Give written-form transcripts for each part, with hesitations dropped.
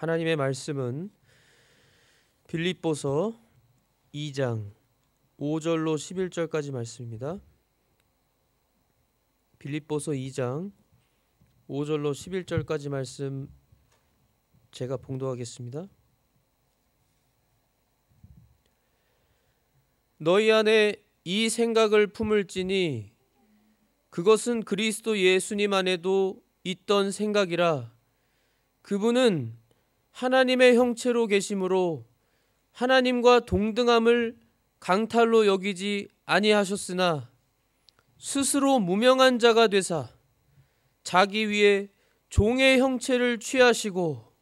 하나님의 말씀은 빌립보서 2장 5절로 11절까지 말씀입니다. 빌립보서 2장 5절로 11절까지 말씀 제가 봉독하겠습니다. 너희 안에 이 생각을 품을지니 그것은 그리스도 예수님 안에도 있던 생각이라. 그분은 하나님의 형체로 계심으로 하나님과 동등함을 강탈로 여기지 아니하셨으나 스스로 무명한 자가 되사 자기 위에 종의 형체를 취하시고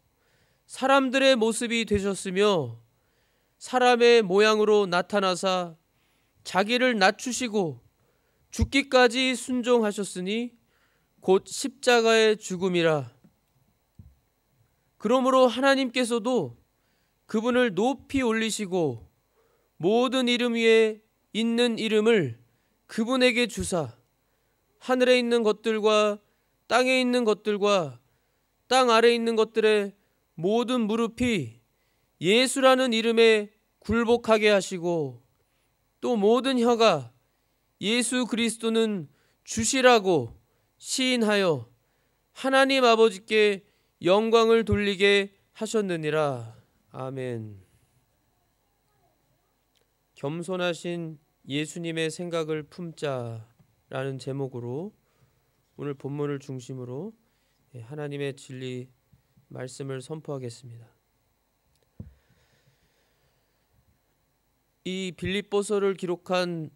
사람들의 모습이 되셨으며 사람의 모양으로 나타나사 자기를 낮추시고 죽기까지 순종하셨으니 곧 십자가의 죽음이라. 그러므로 하나님께서도 그분을 높이 올리시고 모든 이름 위에 있는 이름을 그분에게 주사 하늘에 있는 것들과 땅에 있는 것들과 땅 아래에 있는 것들의 모든 무릎이 예수라는 이름에 굴복하게 하시고 또 모든 혀가 예수 그리스도는 주시라고 시인하여 하나님 아버지께 영광을 돌리게 하셨느니라. 아멘. 겸손하신 예수님의 생각을 품자라는 제목으로 오늘 본문을 중심으로 하나님의 진리 말씀을 선포하겠습니다. 이 빌립보서를 기록한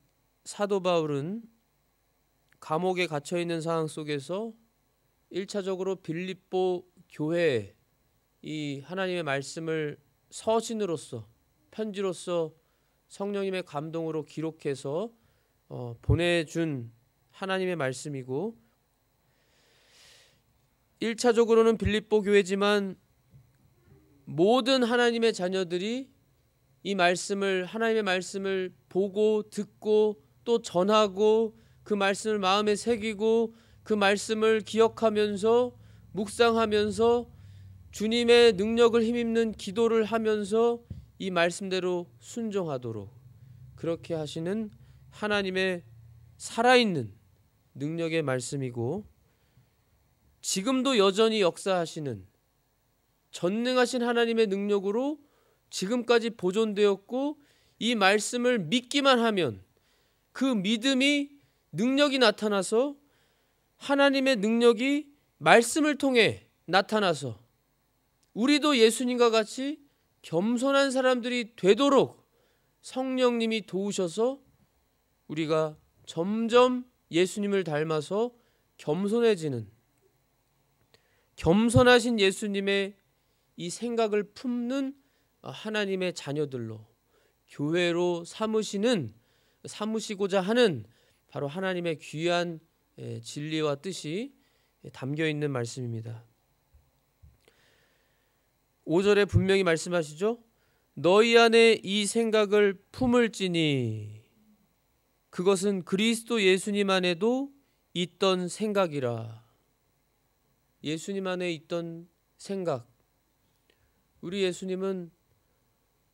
사도 바울은 감옥에 갇혀 있는 상황 속에서 1차적으로 빌립보 교회에 이 하나님의 말씀을 서신으로서 편지로서 성령님의 감동으로 기록해서 보내준 하나님의 말씀이고 1차적으로는 빌립보 교회지만 모든 하나님의 자녀들이 이 말씀을 하나님의 말씀을 보고 듣고 또 전하고 그 말씀을 마음에 새기고 그 말씀을 기억하면서 묵상하면서 주님의 능력을 힘입는 기도를 하면서 이 말씀대로 순종하도록 그렇게 하시는 하나님의 살아있는 능력의 말씀이고 지금도 여전히 역사하시는 전능하신 하나님의 능력으로 지금까지 보존되었고 이 말씀을 믿기만 하면 그 믿음이 능력이 나타나서 하나님의 능력이 말씀을 통해 나타나서 우리도 예수님과 같이 겸손한 사람들이 되도록 성령님이 도우셔서 우리가 점점 예수님을 닮아서 겸손해지는 겸손하신 예수님의 이 생각을 품는 하나님의 자녀들로 교회로 삼으시고자 하는 바로 하나님의 귀한 진리와 뜻이 담겨 있는 말씀입니다. 5절에 분명히 말씀하시죠. 너희 안에 이 생각을 품을지니 그것은 그리스도 예수님 안에도 있던 생각이라. 예수님 안에 있던 생각. 우리 예수님은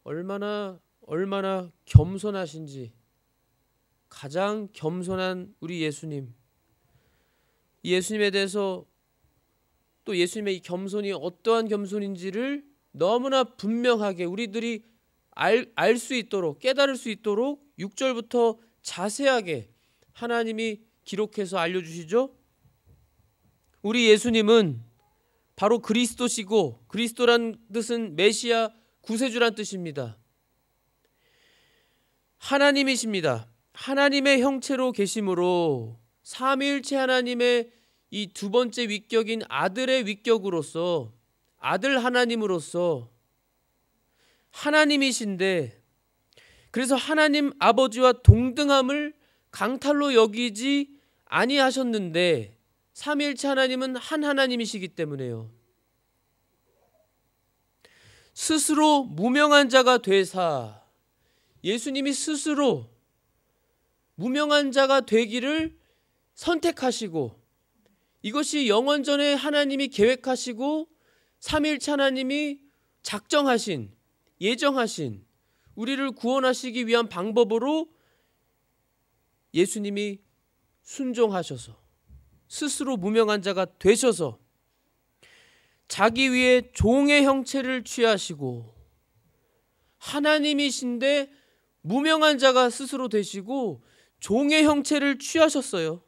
얼마나 겸손하신지 가장 겸손한 우리 예수님. 예수님에 대해서 또 예수님의 이 겸손이 어떠한 겸손인지를 너무나 분명하게 우리들이 알 수 있도록 깨달을 수 있도록 6절부터 자세하게 하나님이 기록해서 알려주시죠. 우리 예수님은 바로 그리스도시고 그리스도란 뜻은 메시아 구세주란 뜻입니다. 하나님이십니다. 하나님의 형체로 계심으로 삼위일체 하나님의 이 두 번째 위격인 아들의 위격으로서 아들 하나님으로서 하나님이신데 그래서 하나님 아버지와 동등함을 강탈로 여기지 아니하셨는데 삼위일체 하나님은 한 하나님이시기 때문에요. 스스로 무명한 자가 되사 예수님이 스스로 무명한 자가 되기를 선택하시고 이것이 영원전에 하나님이 계획하시고 삼위일체 하나님이 작정하신, 예정하신 우리를 구원하시기 위한 방법으로 예수님이 순종하셔서 스스로 무명한 자가 되셔서 자기 위에 종의 형체를 취하시고 하나님이신데 무명한 자가 스스로 되시고 종의 형체를 취하셨어요.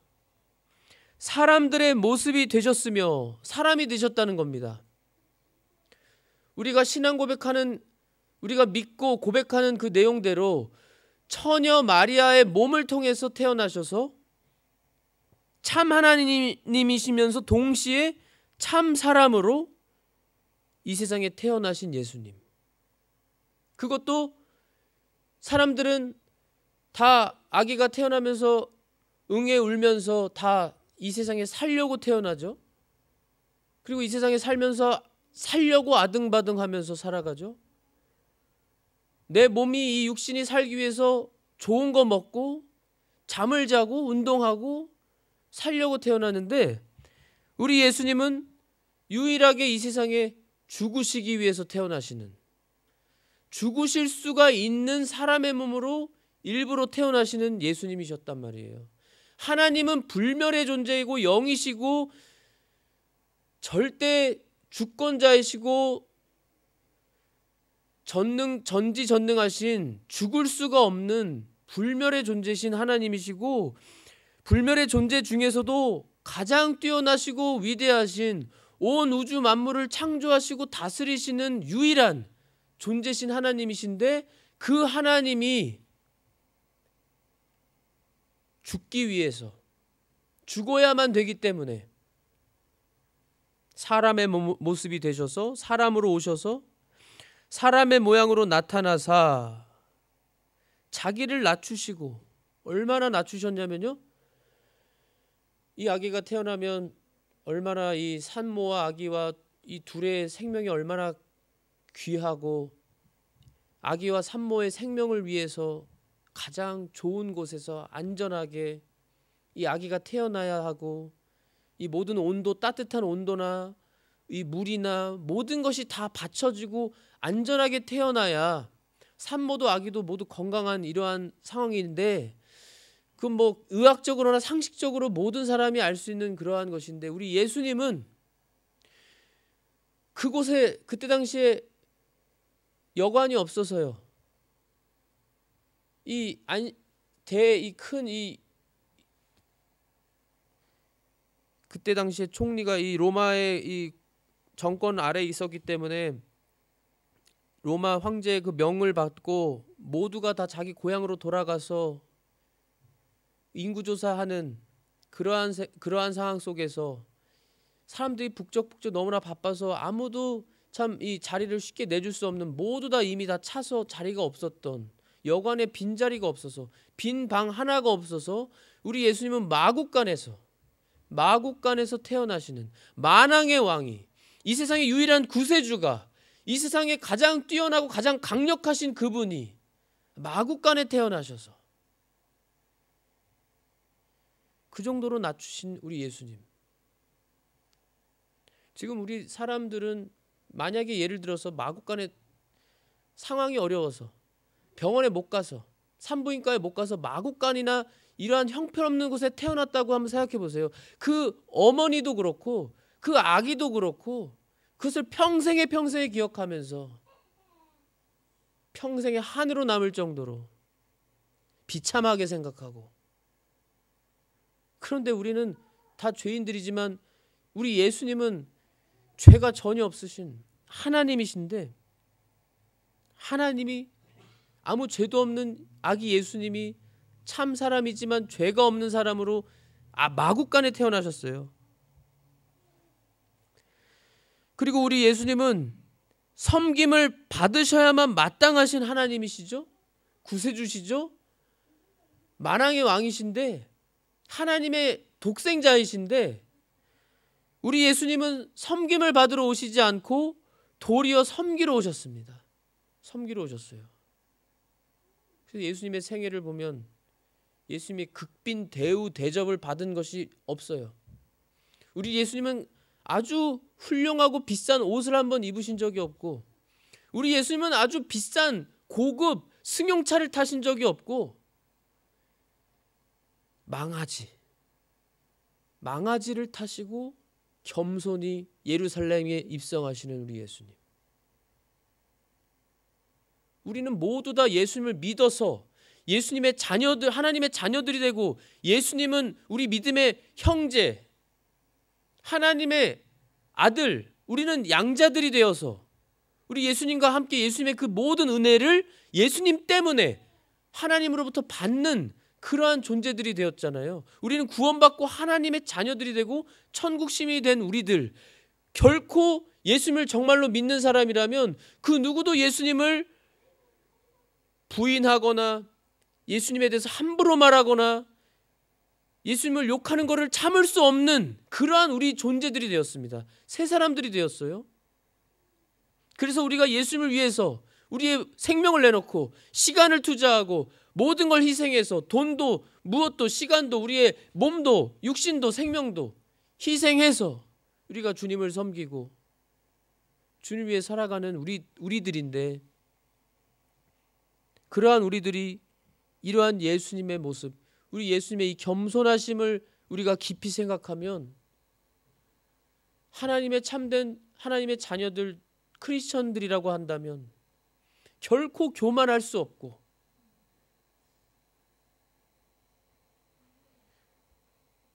사람들의 모습이 되셨으며 사람이 되셨다는 겁니다. 우리가 신앙 고백하는, 우리가 믿고 고백하는 그 내용대로 처녀 마리아의 몸을 통해서 태어나셔서 참 하나님이시면서 동시에 참 사람으로 이 세상에 태어나신 예수님. 그것도 사람들은 다 아기가 태어나면서 응애 울면서 다 이 세상에 살려고 태어나죠. 그리고 이 세상에 살면서 살려고 아등바등하면서 살아가죠. 내 몸이, 이 육신이 살기 위해서 좋은 거 먹고 잠을 자고 운동하고 살려고 태어나는데, 우리 예수님은 유일하게 이 세상에 죽으시기 위해서 태어나시는, 죽으실 수가 있는 사람의 몸으로 일부러 태어나시는 예수님이셨단 말이에요. 하나님은 불멸의 존재이고 영이시고 절대 주권자이시고 전지전능하신, 죽을 수가 없는 불멸의 존재신 하나님이시고, 불멸의 존재 중에서도 가장 뛰어나시고 위대하신, 온 우주 만물을 창조하시고 다스리시는 유일한 존재신 하나님이신데, 그 하나님이 죽기 위해서, 죽어야만 되기 때문에 사람의 모습이 되셔서 사람으로 오셔서 사람의 모양으로 나타나사 자기를 낮추시고, 얼마나 낮추셨냐면요, 이 아기가 태어나면 얼마나 이 산모와 아기와 이 둘의 생명이 얼마나 귀하고, 아기와 산모의 생명을 위해서 가장 좋은 곳에서 안전하게 이 아기가 태어나야 하고, 이 모든 온도, 따뜻한 온도나 이 물이나 모든 것이 다 받쳐지고 안전하게 태어나야 산모도 아기도 모두 건강한 이러한 상황인데, 그 뭐 의학적으로나 상식적으로 모든 사람이 알 수 있는 그러한 것인데, 우리 예수님은 그곳에 그때 당시에 여관이 없어서요, 그때 당시에 총리가 이 로마의 이 정권 아래에 있었기 때문에 로마 황제의 그 명을 받고 모두가 다 자기 고향으로 돌아가서 인구조사하는 그러한 상황 속에서 사람들이 북적북적 너무나 바빠서 아무도 참 이 자리를 쉽게 내줄 수 없는, 모두 다 이미 다 차서 자리가 없었던, 여관에 빈자리가 없어서, 빈 방 하나가 없어서 우리 예수님은 마국간에서 태어나시는 만왕의 왕이, 이 세상의 유일한 구세주가, 이 세상에 가장 뛰어나고 가장 강력하신 그분이 마국간에 태어나셔서 그 정도로 낮추신 우리 예수님. 지금 우리 사람들은 만약에 예를 들어서 마국간에 상황이 어려워서 병원에 못 가서, 산부인과에 못 가서 마국간이나 이러한 형편없는 곳에 태어났다고 한번 생각해 보세요. 그 어머니도 그렇고 그 아기도 그렇고 그것을 평생에 기억하면서 평생에 한으로 남을 정도로 비참하게 생각하고, 그런데 우리는 다 죄인들이지만 우리 예수님은 죄가 전혀 없으신 하나님이신데, 하나님이 아무 죄도 없는 아기 예수님이 참 사람이지만 죄가 없는 사람으로 마국간에 태어나셨어요. 그리고 우리 예수님은 섬김을 받으셔야만 마땅하신 하나님이시죠. 구세주시죠. 만왕의 왕이신데, 하나님의 독생자이신데, 우리 예수님은 섬김을 받으러 오시지 않고 도리어 섬기러 오셨습니다. 섬기러 오셨어요. 그래서 예수님의 생애를 보면 예수님이 극빈 대우 대접을 받은 것이 없어요. 우리 예수님은 아주 훌륭하고 비싼 옷을 한번 입으신 적이 없고, 우리 예수님은 아주 비싼 고급 승용차를 타신 적이 없고, 망아지를 타시고 겸손히 예루살렘에 입성하시는 우리 예수님. 우리는 모두 다 예수님을 믿어서 예수님의 자녀들, 하나님의 자녀들이 되고, 예수님은 우리 믿음의 형제, 하나님의 아들, 우리는 양자들이 되어서 우리 예수님과 함께 예수님의 그 모든 은혜를 예수님 때문에 하나님으로부터 받는 그러한 존재들이 되었잖아요. 우리는 구원받고 하나님의 자녀들이 되고 천국 시민이 된 우리들, 결코 예수님을 정말로 믿는 사람이라면 그 누구도 예수님을 부인하거나 예수님에 대해서 함부로 말하거나 예수님을 욕하는 것을 참을 수 없는 그러한 우리 존재들이 되었습니다. 새 사람들이 되었어요. 그래서 우리가 예수님을 위해서 우리의 생명을 내놓고 시간을 투자하고 모든 걸 희생해서 돈도 무엇도 시간도 우리의 몸도 육신도 생명도 희생해서 우리가 주님을 섬기고 주님 위해 살아가는 우리들인데, 그러한 우리들이 이러한 예수님의 모습, 우리 예수님의 이 겸손하심을 우리가 깊이 생각하면 하나님의 참된 하나님의 자녀들 크리스천들이라고 한다면 결코 교만할 수 없고,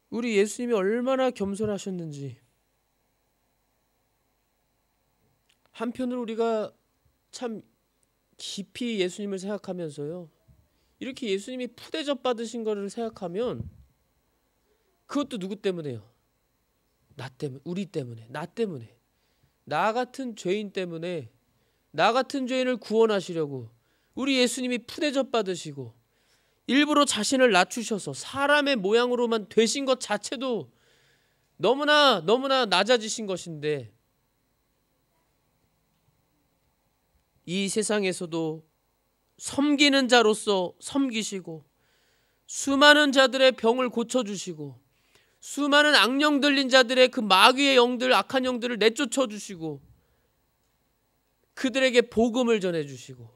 우리 예수님이 얼마나 겸손하셨는지, 한편으로 우리가 참 깊이 예수님을 생각하면서요, 이렇게 예수님이 푸대접 받으신 것을 생각하면 그것도 누구 때문에요? 나 때문에, 우리 때문에, 나 때문에, 나 같은 죄인 때문에, 나 같은 죄인을 구원하시려고 우리 예수님이 푸대접 받으시고 일부러 자신을 낮추셔서 사람의 모양으로만 되신 것 자체도 너무나 낮아지신 것인데, 이 세상에서도 섬기는 자로서 섬기시고 수많은 자들의 병을 고쳐주시고 수많은 악령 들린 자들의 그 마귀의 영들, 악한 영들을 내쫓아 주시고 그들에게 복음을 전해주시고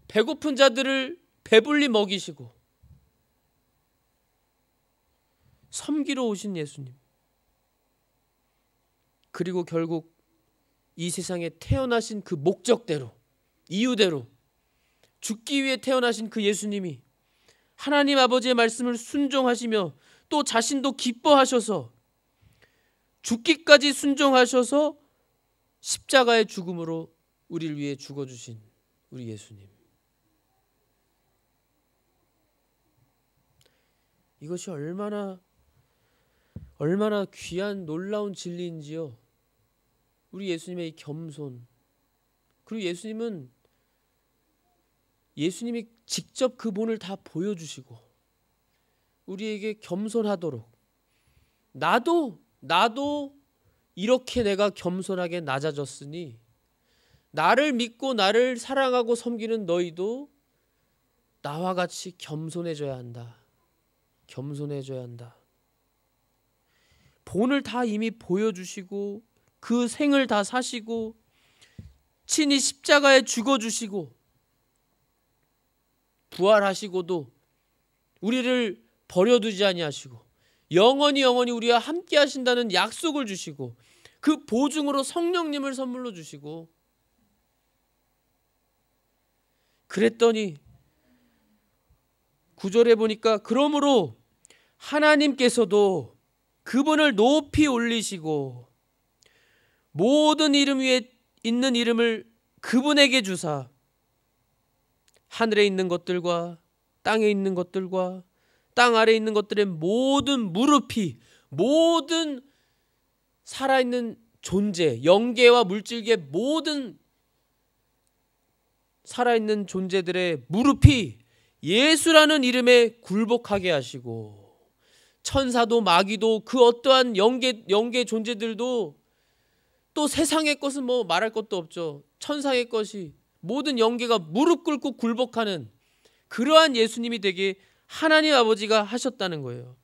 배고픈 자들을 배불리 먹이시고 섬기러 오신 예수님, 그리고 결국 이 세상에 태어나신 그 목적대로, 이유대로 죽기 위해 태어나신 그 예수님이 하나님 아버지의 말씀을 순종하시며 또 자신도 기뻐하셔서 죽기까지 순종하셔서 십자가의 죽음으로 우리를 위해 죽어주신 우리 예수님. 이것이 얼마나 귀한 놀라운 진리인지요. 우리 예수님의 이 겸손, 그리고 예수님이 직접 그 본을 다 보여주시고 우리에게 겸손하도록, 나도 이렇게 내가 겸손하게 낮아졌으니 나를 믿고 나를 사랑하고 섬기는 너희도 나와 같이 겸손해져야 한다. 겸손해져야 한다. 본을 다 이미 보여주시고 그 생을 다 사시고 친히 십자가에 죽어주시고 부활하시고도 우리를 버려두지 아니하시고 영원히 우리와 함께 하신다는 약속을 주시고 그 보증으로 성령님을 선물로 주시고, 그랬더니 9절에 보니까 그러므로 하나님께서도 그분을 높이 올리시고 모든 이름 위에 있는 이름을 그분에게 주사 하늘에 있는 것들과 땅에 있는 것들과 땅 아래에 있는 것들의 모든 무릎이, 모든 살아있는 존재, 영계와 물질계 모든 살아있는 존재들의 무릎이 예수라는 이름에 굴복하게 하시고, 천사도 마귀도 그 어떠한 영계 존재들도, 또 세상의 것은 뭐 말할 것도 없죠. 천상의 것이 모든 영계가 무릎 꿇고 굴복하는 그러한 예수님이 되게 하나님 아버지가 하셨다는 거예요.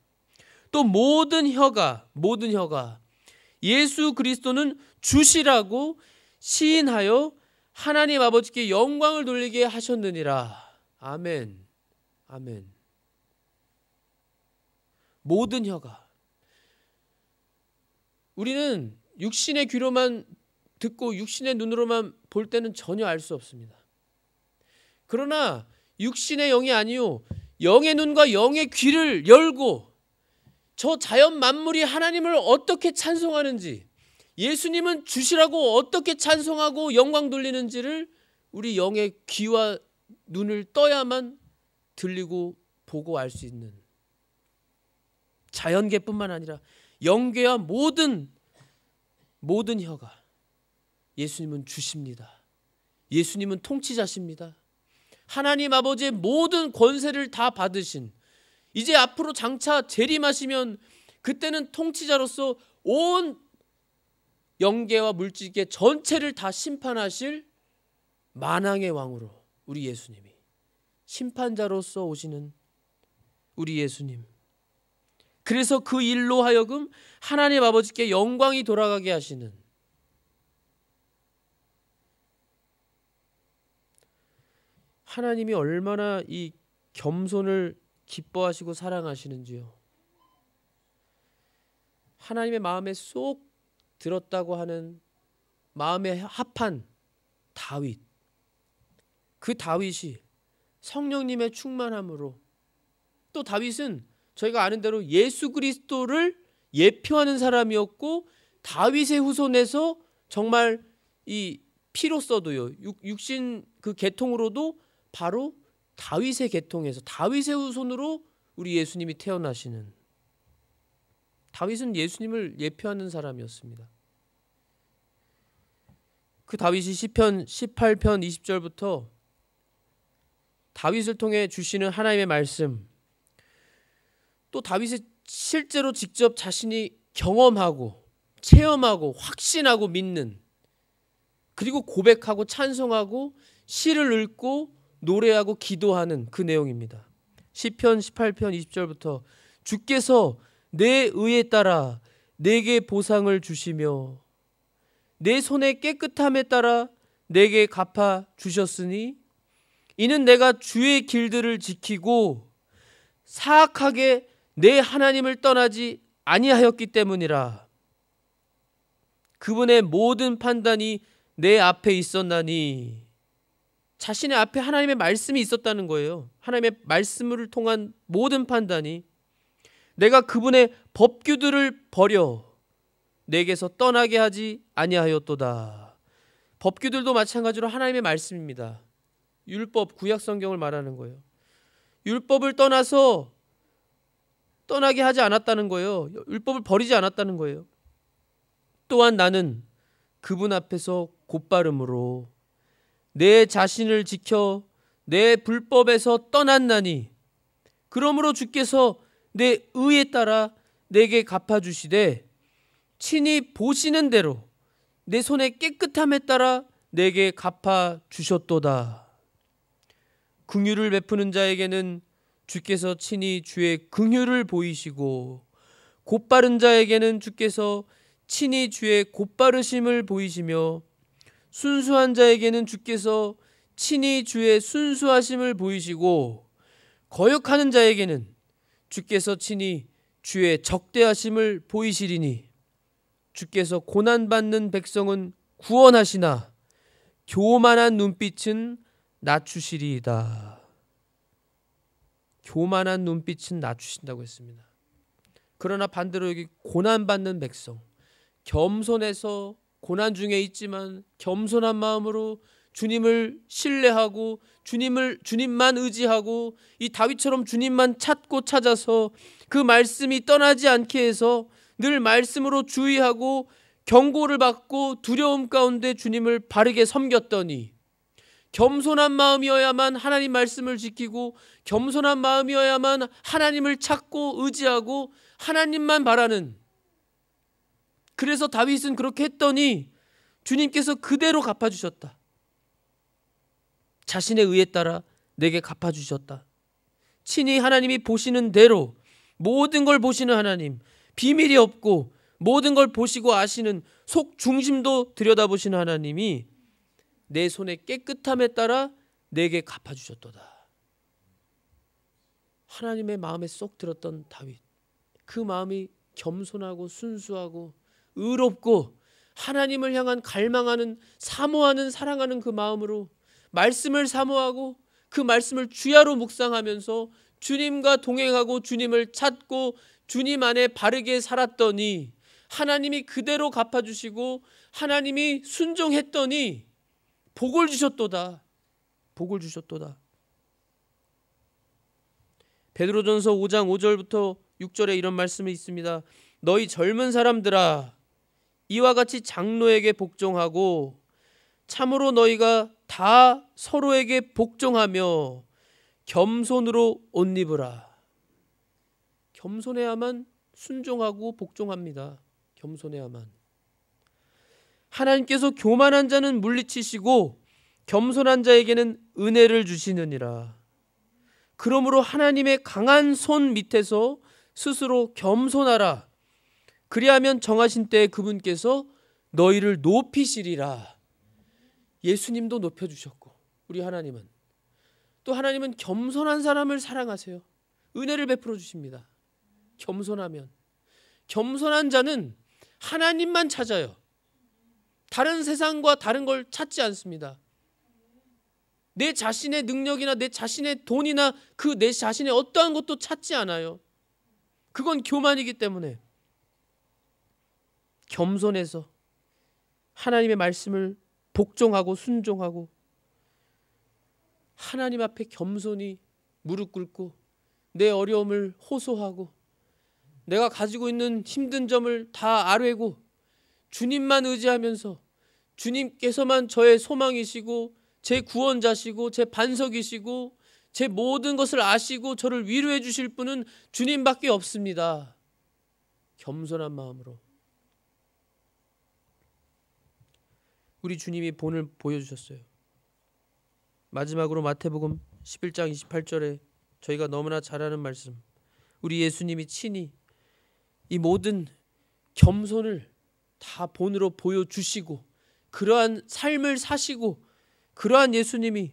또 모든 혀가 예수 그리스도는 주시라고 시인하여 하나님 아버지께 영광을 돌리게 하셨느니라. 아멘. 아멘. 모든 혀가. 우리는 육신의 귀로만 듣고 육신의 눈으로만 볼 때는 전혀 알 수 없습니다. 그러나 육신의 영이 아니요 영의 눈과 영의 귀를 열고 저 자연 만물이 하나님을 어떻게 찬송하는지, 예수님은 주시라고 어떻게 찬송하고 영광 돌리는지를 우리 영의 귀와 눈을 떠야만 들리고 보고 알 수 있는, 자연계뿐만 아니라 영계와 모든 혀가 예수님은 주십니다. 예수님은 통치자십니다. 하나님 아버지의 모든 권세를 다 받으신, 이제 앞으로 장차 재림하시면 그때는 통치자로서 온 영계와 물질계 전체를 다 심판하실 만왕의 왕으로 우리 예수님이 심판자로서 오시는 우리 예수님. 그래서 그 일로 하여금 하나님 아버지께 영광이 돌아가게 하시는, 하나님이 얼마나 이 겸손을 기뻐하시고 사랑하시는지요. 하나님의 마음에 쏙 들었다고 하는 마음에 합한 다윗, 그 다윗이 성령님의 충만함으로, 또 다윗은 저희가 아는 대로 예수 그리스도를 예표하는 사람이었고 다윗의 후손에서 정말 이 피로서도요, 육신 그 계통으로도 바로 다윗의 계통에서 다윗의 후손으로 우리 예수님이 태어나시는, 다윗은 예수님을 예표하는 사람이었습니다. 그 다윗이 시편 18편 20절부터 다윗을 통해 주시는 하나님의 말씀, 또 다윗이 실제로 직접 자신이 경험하고 체험하고 확신하고 믿는, 그리고 고백하고 찬송하고 시를 읽고 노래하고 기도하는 그 내용입니다. 시편 18편 20절부터 주께서 내 의에 따라 내게 보상을 주시며 내 손의 깨끗함에 따라 내게 갚아 주셨으니 이는 내가 주의 길들을 지키고 사악하게 내 하나님을 떠나지 아니하였기 때문이라. 그분의 모든 판단이 내 앞에 있었나니, 자신의 앞에 하나님의 말씀이 있었다는 거예요. 하나님의 말씀을 통한 모든 판단이, 내가 그분의 법규들을 버려 내게서 떠나게 하지 아니하였도다. 법규들도 마찬가지로 하나님의 말씀입니다. 율법, 구약 성경을 말하는 거예요. 율법을 떠나서 떠나게 하지 않았다는 거예요. 율법을 버리지 않았다는 거예요. 또한 나는 그분 앞에서 곧발음으로 내 자신을 지켜 내 불법에서 떠났나니, 그러므로 주께서 내 의에 따라 내게 갚아주시되 친히 보시는 대로 내 손의 깨끗함에 따라 내게 갚아주셨도다. 긍휼을 베푸는 자에게는 주께서 친히 주의 긍휼을 보이시고 곧바른 자에게는 주께서 친히 주의 곧바르심을 보이시며 순수한 자에게는 주께서 친히 주의 순수하심을 보이시고 거역하는 자에게는 주께서 친히 주의 적대하심을 보이시리니 주께서 고난받는 백성은 구원하시나 교만한 눈빛은 낮추시리이다. 교만한 눈빛은 낮추신다고 했습니다. 그러나 반대로 여기 고난받는 백성, 겸손해서 고난 중에 있지만 겸손한 마음으로 주님을 신뢰하고 주님만 의지하고 이 다윗처럼 주님만 찾고 찾아서 그 말씀이 떠나지 않게 해서 늘 말씀으로 주의하고 경고를 받고 두려움 가운데 주님을 바르게 섬겼더니, 겸손한 마음이어야만 하나님 말씀을 지키고 겸손한 마음이어야만 하나님을 찾고 의지하고 하나님만 바라는, 그래서 다윗은 그렇게 했더니 주님께서 그대로 갚아주셨다. 자신의 의에 따라 내게 갚아주셨다. 친히 하나님이 보시는 대로, 모든 걸 보시는 하나님, 비밀이 없고 모든 걸 보시고 아시는 속 중심도 들여다보시는 하나님이 내 손의 깨끗함에 따라 내게 갚아주셨도다. 하나님의 마음에 쏙 들었던 다윗, 그 마음이 겸손하고 순수하고 의롭고 하나님을 향한 갈망하는, 사모하는, 사랑하는 그 마음으로 말씀을 사모하고 그 말씀을 주야로 묵상하면서 주님과 동행하고 주님을 찾고 주님 안에 바르게 살았더니 하나님이 그대로 갚아주시고 하나님이 순종했더니 복을 주셨도다. 복을 주셨도다. 베드로전서 5장 5절부터 6절에 이런 말씀이 있습니다. 너희 젊은 사람들아, 이와 같이 장로에게 복종하고 참으로 너희가 다 서로에게 복종하며 겸손으로 옷 입으라. 겸손해야만 순종하고 복종합니다. 겸손해야만. 하나님께서 교만한 자는 물리치시고 겸손한 자에게는 은혜를 주시느니라. 그러므로 하나님의 강한 손 밑에서 스스로 겸손하라. 그리하면 정하신 때에 그분께서 너희를 높이시리라. 예수님도 높여주셨고 우리 하나님은 또 하나님은 겸손한 사람을 사랑하세요. 은혜를 베풀어 주십니다. 겸손하면, 겸손한 자는 하나님만 찾아요. 다른 세상과 다른 걸 찾지 않습니다. 내 자신의 능력이나 내 자신의 돈이나 그 내 자신의 어떠한 것도 찾지 않아요. 그건 교만이기 때문에 겸손해서 하나님의 말씀을 복종하고 순종하고 하나님 앞에 겸손히 무릎 꿇고 내 어려움을 호소하고 내가 가지고 있는 힘든 점을 다 아뢰고 주님만 의지하면서 주님께서만 저의 소망이시고 제 구원자시고 제 반석이시고 제 모든 것을 아시고 저를 위로해 주실 분은 주님밖에 없습니다. 겸손한 마음으로 우리 주님이 본을 보여주셨어요. 마지막으로 마태복음 11장 28절에 저희가 너무나 잘 아는 말씀, 우리 예수님이 친히 이 모든 겸손을 다 본으로 보여주시고 그러한 삶을 사시고 그러한 예수님이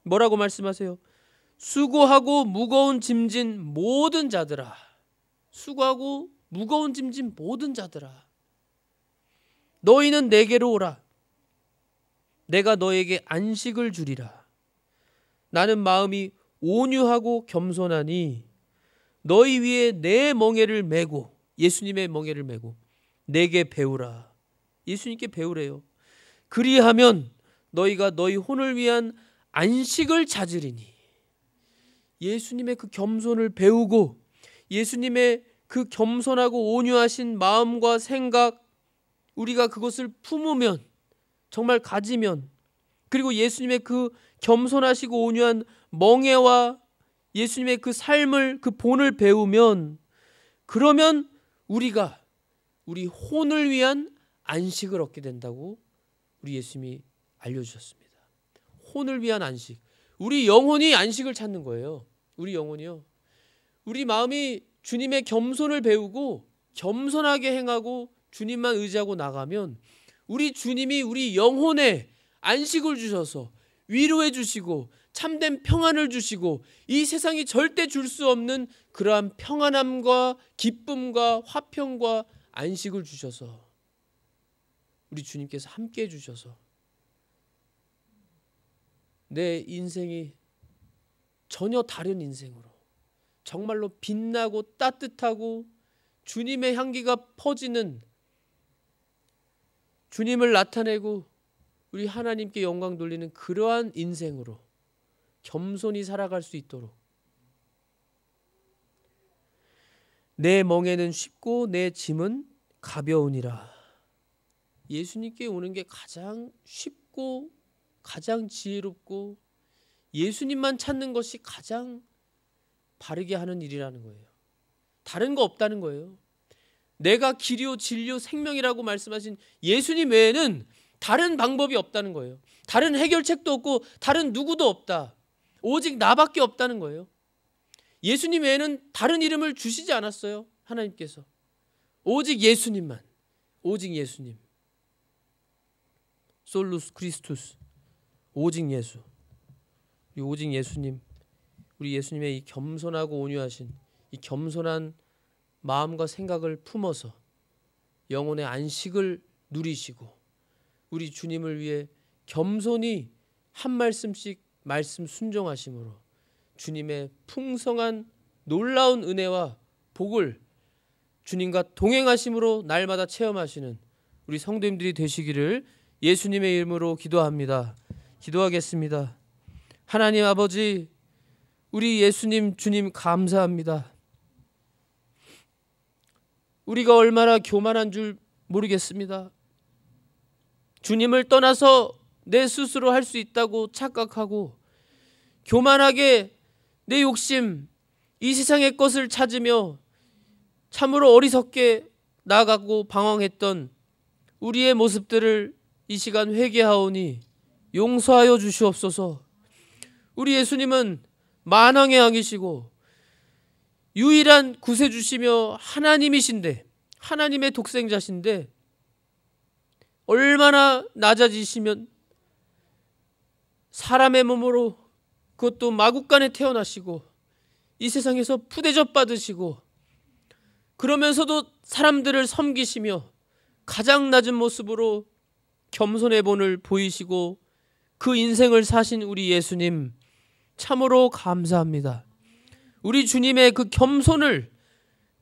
뭐라고 말씀하세요? 수고하고 무거운 짐진 모든 자들아, 수고하고 무거운 짐진 모든 자들아, 너희는 내게로 오라. 내가 너에게 안식을 주리라. 나는 마음이 온유하고 겸손하니 너희 위에 내 멍에를 메고, 예수님의 멍에를 메고 내게 배우라. 예수님께 배우래요. 그리하면 너희가 너희 혼을 위한 안식을 찾으리니. 예수님의 그 겸손을 배우고 예수님의 그 겸손하고 온유하신 마음과 생각, 우리가 그것을 품으면, 정말 가지면, 그리고 예수님의 그 겸손하시고 온유한 멍에와 예수님의 그 삶을, 그 본을 배우면, 그러면 우리가 우리 혼을 위한 안식을 얻게 된다고 우리 예수님이 알려주셨습니다. 혼을 위한 안식. 우리 영혼이 안식을 찾는 거예요. 우리 영혼이요. 우리 마음이 주님의 겸손을 배우고 겸손하게 행하고 주님만 의지하고 나가면 우리 주님이 우리 영혼에 안식을 주셔서 위로해 주시고 참된 평안을 주시고 이 세상이 절대 줄 수 없는 그러한 평안함과 기쁨과 화평과 안식을 주셔서 우리 주님께서 함께 해주셔서 내 인생이 전혀 다른 인생으로 정말로 빛나고 따뜻하고 주님의 향기가 퍼지는, 주님을 나타내고 우리 하나님께 영광 돌리는 그러한 인생으로 겸손히 살아갈 수 있도록 내 멍에는 쉽고 내 짐은 가벼우니라. 예수님께 오는 게 가장 쉽고 가장 지혜롭고 예수님만 찾는 것이 가장 바르게 하는 일이라는 거예요. 다른 거 없다는 거예요. 내가 길이요 진리요 생명이라고 말씀하신 예수님 외에는 다른 방법이 없다는 거예요. 다른 해결책도 없고 다른 누구도 없다. 오직 나밖에 없다는 거예요. 예수님 외에는 다른 이름을 주시지 않았어요. 하나님께서. 오직 예수님만, 오직 예수님. 솔루스 크리스투스, 오직 예수. 우리 오직 예수님, 우리 예수님의 이 겸손하고 온유하신 이 겸손한 마음과 생각을 품어서 영혼의 안식을 누리시고 우리 주님을 위해 겸손히 한 말씀씩 말씀 순종하심으로 주님의 풍성한 놀라운 은혜와 복을 주님과 동행하심으로 날마다 체험하시는 우리 성도님들이 되시기를 예수님의 이름으로 기도합니다. 기도하겠습니다. 하나님 아버지, 우리 예수님 주님 감사합니다. 우리가 얼마나 교만한 줄 모르겠습니다. 주님을 떠나서 내 스스로 할 수 있다고 착각하고 교만하게 내 욕심, 이 세상의 것을 찾으며 참으로 어리석게 나아가고 방황했던 우리의 모습들을 이 시간 회개하오니 용서하여 주시옵소서. 우리 예수님은 만왕의 왕이시고 유일한 구세주시며 하나님이신데, 하나님의 독생자신데 얼마나 낮아지시면 사람의 몸으로, 그것도 마국간에 태어나시고 이 세상에서 푸대접 받으시고 그러면서도 사람들을 섬기시며 가장 낮은 모습으로 겸손의 본을 보이시고 그 인생을 사신 우리 예수님 참으로 감사합니다. 우리 주님의 그 겸손을,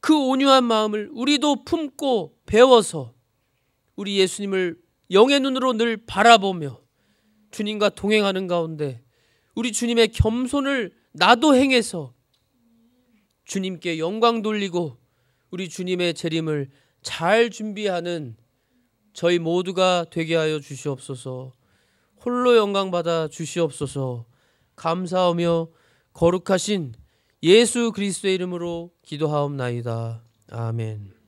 그 온유한 마음을 우리도 품고 배워서 우리 예수님을 영의 눈으로 늘 바라보며 주님과 동행하는 가운데 우리 주님의 겸손을 나도 행해서 주님께 영광 돌리고 우리 주님의 재림을 잘 준비하는 저희 모두가 되게 하여 주시옵소서. 홀로 영광 받아 주시옵소서. 감사하며 거룩하신 예수 그리스도의 이름으로 기도하옵나이다. 아멘.